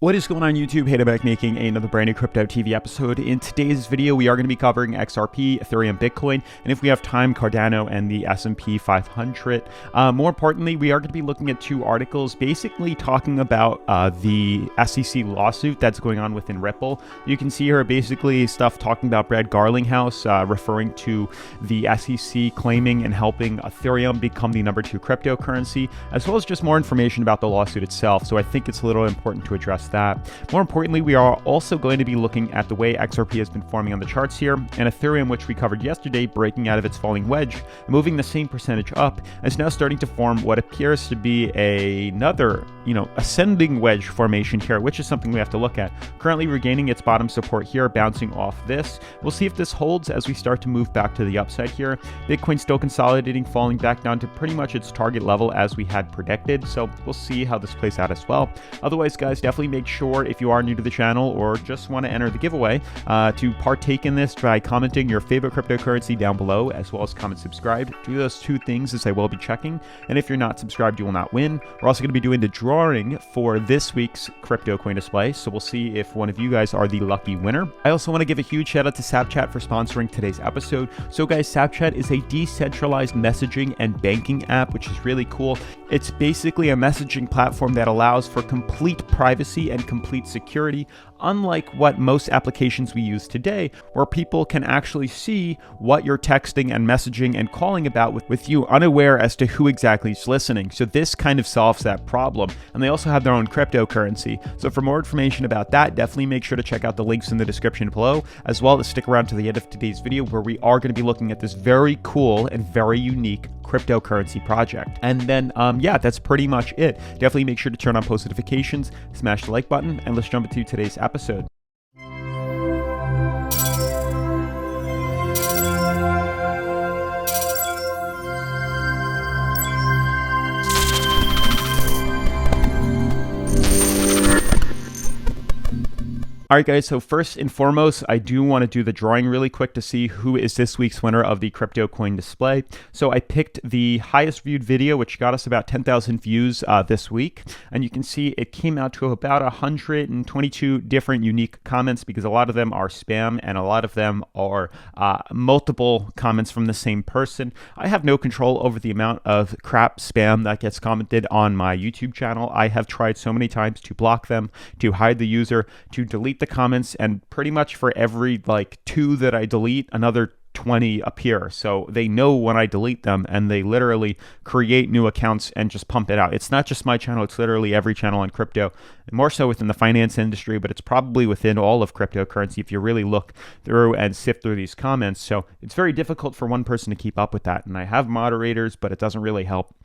What is going on YouTube? Hey, I'm back making another brand new Crypto TV episode. In today's video, we are going to be covering XRP, Ethereum, Bitcoin, and if we have time, Cardano and the S&P 500. More importantly, we are going to be looking at two articles, basically talking about the SEC lawsuit that's going on within Ripple. You can see here basically stuff talking about Brad Garlinghouse, referring to the SEC claiming and helping Ethereum become the #2 cryptocurrency, as well as just more information about the lawsuit itself. So I think it's a little important to address that. More importantly, we are also going to be looking at the way XRP has been forming on the charts here, and Ethereum, which we covered yesterday, breaking out of its falling wedge, moving the same percentage up, is now starting to form what appears to be another, ascending wedge formation here, which is something we have to look at. Currently regaining its bottom support here, bouncing off this. We'll see if this holds as we start to move back to the upside here. Bitcoin still consolidating, falling back down to pretty much its target level as we had predicted, so we'll see how this plays out as well. Otherwise, guys, definitely make sure, if you are new to the channel or just want to enter the giveaway, to partake in this by commenting your favorite cryptocurrency down below, as well as comment subscribe. Do those two things as I will be checking, and if you're not subscribed, you will not win. We're also going to be doing the drawing for this week's crypto coin display, so we'll see if one of you guys are the lucky winner. I also want to give a huge shout out to SappChat for sponsoring today's episode. So guys, SappChat is a decentralized messaging and banking app, which is really cool. It's basically a messaging platform that allows for complete privacy and complete security, unlike what most applications we use today, where people can actually see what you're texting and messaging and calling about with you, unaware as to who exactly is listening. So this kind of solves that problem. And they also have their own cryptocurrency. So for more information about that, definitely make sure to check out the links in the description below, as well as stick around to the end of today's video, where we are going to be looking at this very cool and very unique cryptocurrency project. And then, yeah, that's pretty much it. Definitely make sure to turn on post notifications, smash the like button, and let's jump into today's episode. All right, guys, so first and foremost, I do want to do the drawing really quick to see who is this week's winner of the crypto coin display. So I picked the highest viewed video, which got us about 10,000 views this week. And you can see it came out to about 122 different unique comments, because a lot of them are spam and a lot of them are multiple comments from the same person. I have no control over the amount of crap spam that gets commented on my YouTube channel. I have tried so many times to block them, to hide the user, to delete the comments, and pretty much for every two that I delete, another 20 appear. So they know when I delete them, and they literally create new accounts and just pump it out. It's not just my channel, it's literally every channel on crypto, more so within the finance industry, but it's probably within all of cryptocurrency if you really look through and sift through these comments. So it's very difficult for one person to keep up with that. And I have moderators, but it doesn't really help.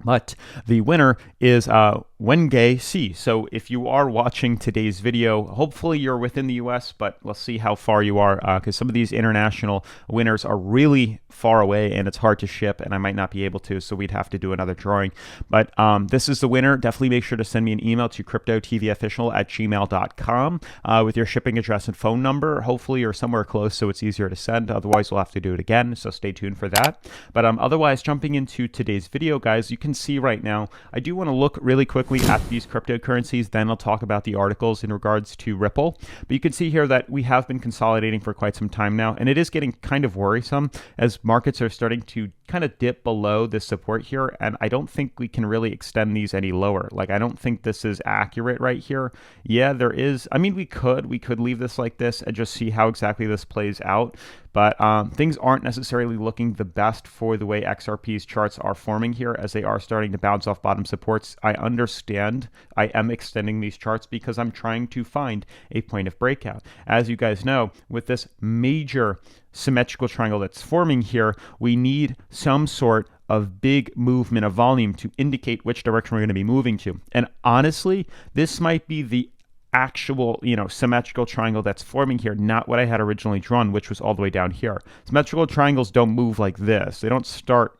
But the winner is Wenge C. So if you are watching today's video, hopefully you're within the US, but let's see how far you are, because some of these international winners are really far away and it's hard to ship, and I might not be able to, so we'd have to do another drawing. But this is the winner. Definitely make sure to send me an email to cryptotvofficial@gmail.com with your shipping address and phone number. Hopefully you're somewhere close so it's easier to send. Otherwise, we'll have to do it again, so stay tuned for that. But otherwise, jumping into today's video, guys, you can see right now, I do want to look really quickly at these cryptocurrencies, then I'll talk about the articles in regards to Ripple. But you can see here that we have been consolidating for quite some time now, and it is getting kind of worrisome as markets are starting to kind of dip below this support here, and I don't think we can really extend these any lower. I don't think this is accurate right here. Yeah, there is. I mean, we could leave this like this and just see how exactly this plays out. But things aren't necessarily looking the best for the way XRP's charts are forming here, as they are starting to bounce off bottom supports. I understand I am extending these charts because I'm trying to find a point of breakout. As you guys know, with this major symmetrical triangle that's forming here, we need some sort of big movement of volume to indicate which direction we're going to be moving to. And honestly, this might be the actual, symmetrical triangle that's forming here, not what I had originally drawn, which was all the way down here. Symmetrical triangles don't move like this. They don't start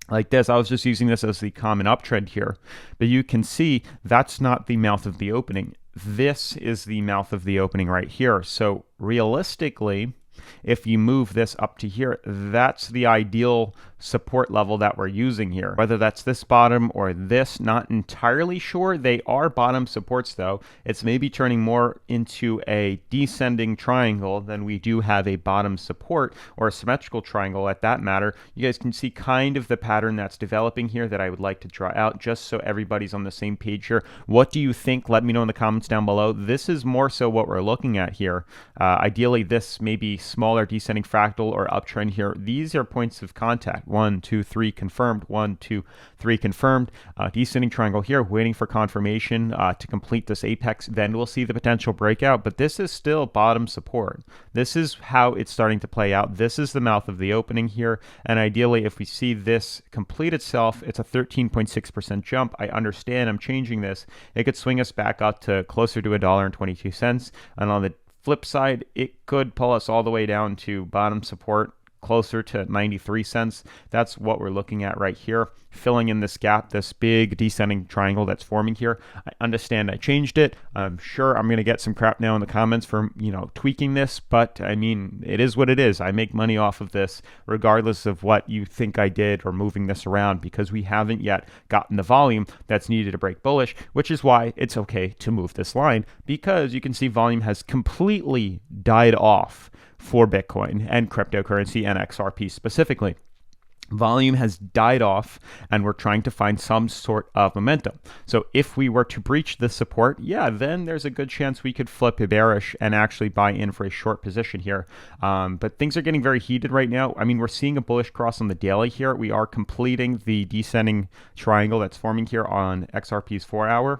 like this. I was just using this as the common uptrend here, but you can see that's not the mouth of the opening. This is the mouth of the opening right here. So realistically, if you move this up to here, that's the ideal support level that we're using here. Whether that's this bottom or this, not entirely sure. They are bottom supports though. It's maybe turning more into a descending triangle than we do have a bottom support, or a symmetrical triangle at that matter. You guys can see kind of the pattern that's developing here that I would like to draw out just so everybody's on the same page here. What do you think? Let me know in the comments down below. This is more so what we're looking at here. Ideally, this may be smaller descending fractal or uptrend here. These are points of contact. 1, 2, 3 confirmed. 1, 2, 3 confirmed. Descending triangle here, waiting for confirmation to complete this apex. Then we'll see the potential breakout, but this is still bottom support. This is how it's starting to play out. This is the mouth of the opening here, and ideally, if we see this complete itself, it's a 13.6% jump. I understand I'm changing this. It could swing us back up to closer to $1.22, and on the flip side, it could pull us all the way down to bottom support closer to 93 cents. That's what we're looking at right here, filling in this gap, this big descending triangle that's forming here. I understand I changed it. I'm sure I'm going to get some crap now in the comments for, tweaking this, but I mean, it is what it is. I make money off of this regardless of what you think I did or moving this around, because we haven't yet gotten the volume that's needed to break bullish, which is why it's okay to move this line, because you can see volume has completely died off for Bitcoin and cryptocurrency and XRP specifically. Volume has died off, and we're trying to find some sort of momentum. So if we were to breach this support, then there's a good chance we could flip a bearish and actually buy in for a short position here. But things are getting very heated right now. I mean, we're seeing a bullish cross on the daily here. We are completing the descending triangle that's forming here on XRP's 4-hour.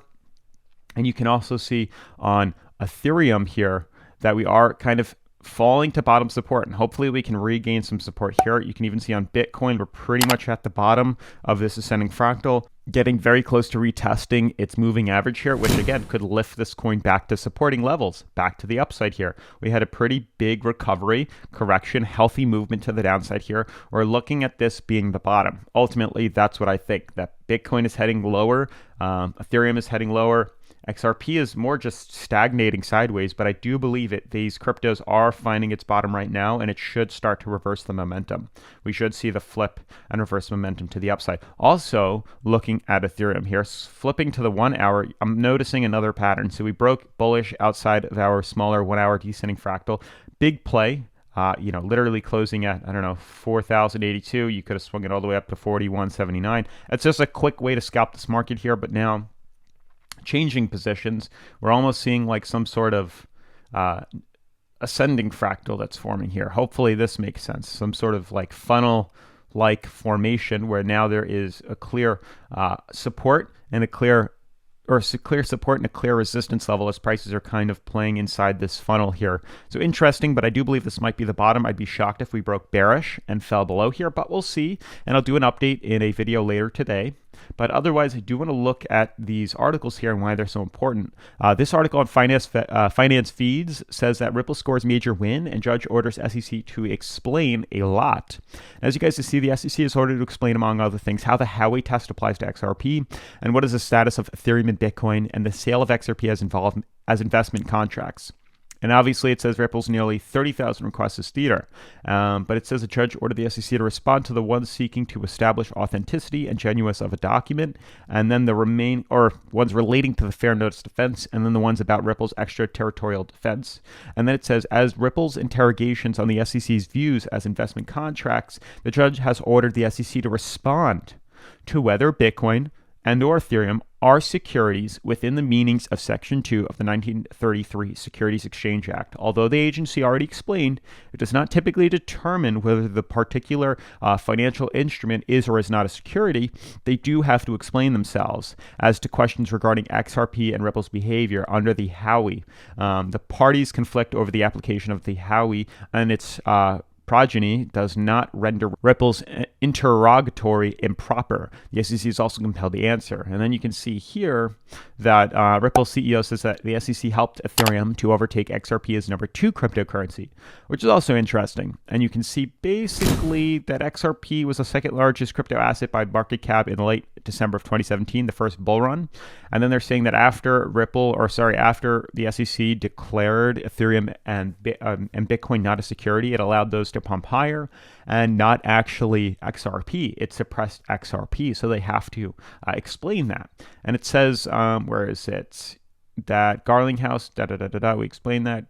And you can also see on Ethereum here that we are kind of falling to bottom support, and hopefully we can regain some support here. You can even see on Bitcoin, we're pretty much at the bottom of this ascending fractal, getting very close to retesting its moving average here, which again could lift this coin back to supporting levels, back to the upside here. We had a pretty big recovery, correction, healthy movement to the downside here. We're looking at this being the bottom. Ultimately, that's what I think, that Bitcoin is heading lower, Ethereum is heading lower, XRP is more just stagnating sideways, but I do believe these cryptos are finding its bottom right now, and it should start to reverse the momentum. We should see the flip and reverse momentum to the upside. Also, looking at Ethereum here, flipping to the 1-hour, I'm noticing another pattern. So we broke bullish outside of our smaller 1-hour descending fractal. Big play. Literally closing at, 4,082. You could have swung it all the way up to 41.79. It's just a quick way to scalp this market here, but now changing positions, we're almost seeing like some sort of ascending fractal that's forming here. Hopefully this makes sense. Some sort of like funnel-like formation where now there is a clear support and a clear support and a clear resistance level as prices are kind of playing inside this funnel here. So interesting, but I do believe this might be the bottom. I'd be shocked if we broke bearish and fell below here, but we'll see. And I'll do an update in a video later today. But otherwise, I do want to look at these articles here and why they're so important. This article on Finance Feeds says that Ripple scores major win and judge orders SEC to explain a lot. As you guys can see, the SEC is ordered to explain, among other things, how the Howey test applies to XRP and what is the status of Ethereum and Bitcoin and the sale of XRP as investment contracts. And obviously it says Ripple's nearly 30,000 requests as theater. But it says a judge ordered the SEC to respond to the ones seeking to establish authenticity and genuineness of a document, and then the ones relating to the fair notice defense, and then the ones about Ripple's extraterritorial defense. And then it says, as Ripple's interrogations on the SEC's views as investment contracts, the judge has ordered the SEC to respond to whether Bitcoin and or Ethereum are securities within the meanings of Section 2 of the 1933 Securities Exchange Act. Although the agency already explained, it does not typically determine whether the particular financial instrument is or is not a security. They do have to explain themselves as to questions regarding XRP and Ripple's behavior under the Howey. The parties conflict over the application of the Howey and its progeny does not render Ripple's interrogatory improper. The SEC is also compelled to answer. And then you can see here that Ripple CEO says that the SEC helped Ethereum to overtake XRP as number 2 cryptocurrency, which is also interesting. And you can see basically that XRP was the second largest crypto asset by market cap in late December of 2017, the first bull run. And then they're saying that after after the SEC declared Ethereum and Bitcoin not a security, it allowed those to pump higher and not actually XRP. It suppressed XRP. So they have to explain that. And it says, where is it? That Garlinghouse, we explain that.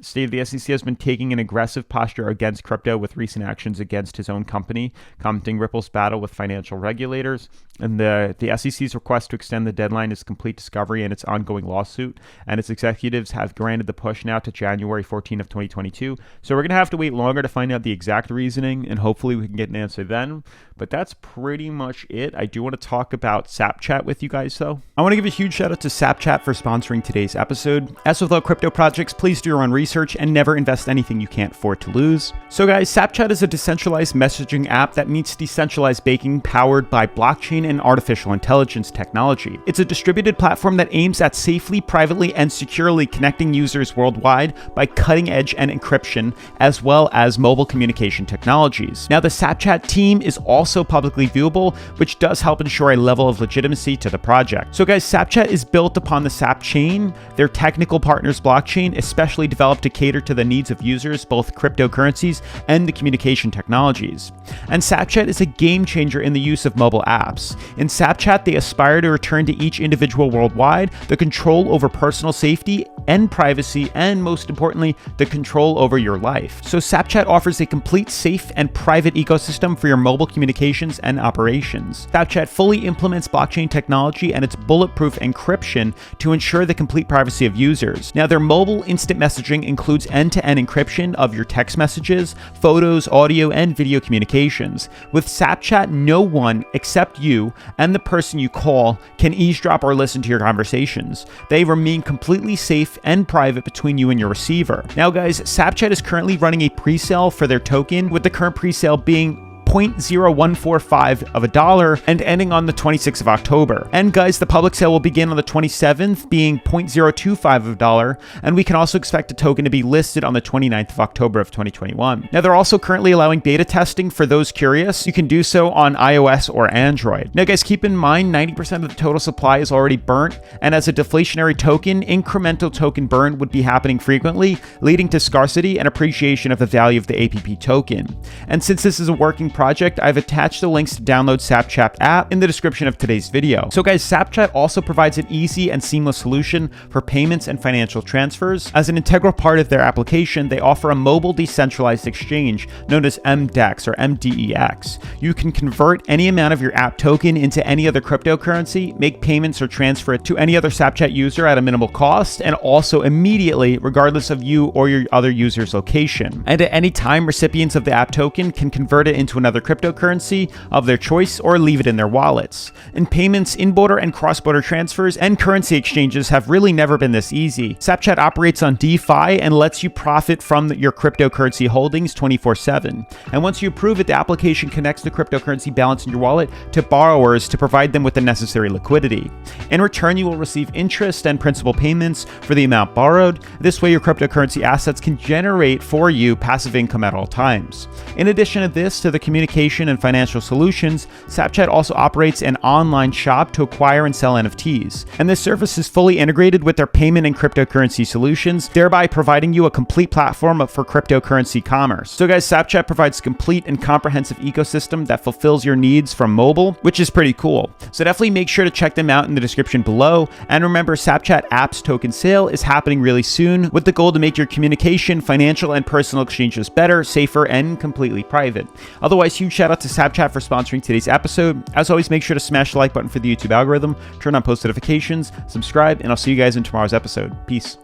Stated the SEC has been taking an aggressive posture against crypto with recent actions against his own company, commenting Ripple's battle with financial regulators. And the SEC's request to extend the deadline is complete discovery and its ongoing lawsuit. And its executives have granted the push now to January 14 of 2022. So we're going to have to wait longer to find out the exact reasoning, and hopefully we can get an answer then. But that's pretty much it. I do want to talk about SappChat with you guys, though. I want to give a huge shout out to SappChat for sponsoring today's episode. As with all crypto projects, please do your own research and never invest anything you can't afford to lose. So guys, SappChat is a decentralized messaging app that meets decentralized banking powered by blockchain and artificial intelligence technology. It's a distributed platform that aims at safely, privately, and securely connecting users worldwide by cutting edge and encryption, as well as mobile communication technologies. Now, the SappChat team is also publicly viewable, which does help ensure a level of legitimacy to the project. So guys, SappChat is built upon the Sap chain, their technical partners blockchain, especially developed to cater to the needs of users, both cryptocurrencies and the communication technologies. And SappChat is a game changer in the use of mobile apps. In SappChat, they aspire to return to each individual worldwide the control over personal safety and privacy, and most importantly, the control over your life. So SappChat offers a complete, safe, and private ecosystem for your mobile communications and operations. SappChat fully implements blockchain technology and its bulletproof encryption to ensure the complete privacy of users. Now, their mobile instant messaging includes end-to-end encryption of your text messages, photos, audio, and video communications. With SappChat, no one except you and the person you call can eavesdrop or listen to your conversations. They remain completely safe and private between you and your receiver. Now guys, SappChat is currently running a pre-sale for their token, with the current pre-sale being 0.0145 of a dollar and ending on the 26th of October. And guys, the public sale will begin on the 27th, being 0.025 of a dollar, and we can also expect the token to be listed on the 29th of October of 2021. Now, they're also currently allowing beta testing for those curious. You can do so on iOS or Android. Now guys, keep in mind 90% of the total supply is already burnt, and as a deflationary token, incremental token burn would be happening frequently, leading to scarcity and appreciation of the value of the APP token. And since this is a working project, I've attached the links to download SappChat app in the description of today's video. So guys, SappChat also provides an easy and seamless solution for payments and financial transfers. As an integral part of their application, they offer a mobile decentralized exchange known as MDEX or MDEX. You can convert any amount of your app token into any other cryptocurrency, make payments or transfer it to any other SappChat user at a minimal cost, and also immediately, regardless of you or your other user's location. And at any time, recipients of the app token can convert it into another cryptocurrency of their choice or leave it in their wallets. And payments, in-border and cross-border transfers, and currency exchanges have really never been this easy. SappChat operates on DeFi and lets you profit from your cryptocurrency holdings 24/7. And once you approve it, the application connects the cryptocurrency balance in your wallet to borrowers to provide them with the necessary liquidity. In return, you will receive interest and principal payments for the amount borrowed. This way, your cryptocurrency assets can generate for you passive income at all times. In addition to this, to the communication and financial solutions, SappChat also operates an online shop to acquire and sell NFTs. And this service is fully integrated with their payment and cryptocurrency solutions, thereby providing you a complete platform for cryptocurrency commerce. So guys, SappChat provides a complete and comprehensive ecosystem that fulfills your needs from mobile, which is pretty cool. So definitely make sure to check them out in the description below. And remember, SappChat app's token sale is happening really soon, with the goal to make your communication, financial, and personal exchanges better, safer, and completely private. Otherwise, huge shout out to SappChat for sponsoring today's episode. As always, make sure to smash the like button for the YouTube algorithm, turn on post notifications, subscribe, and I'll see you guys in tomorrow's episode. Peace.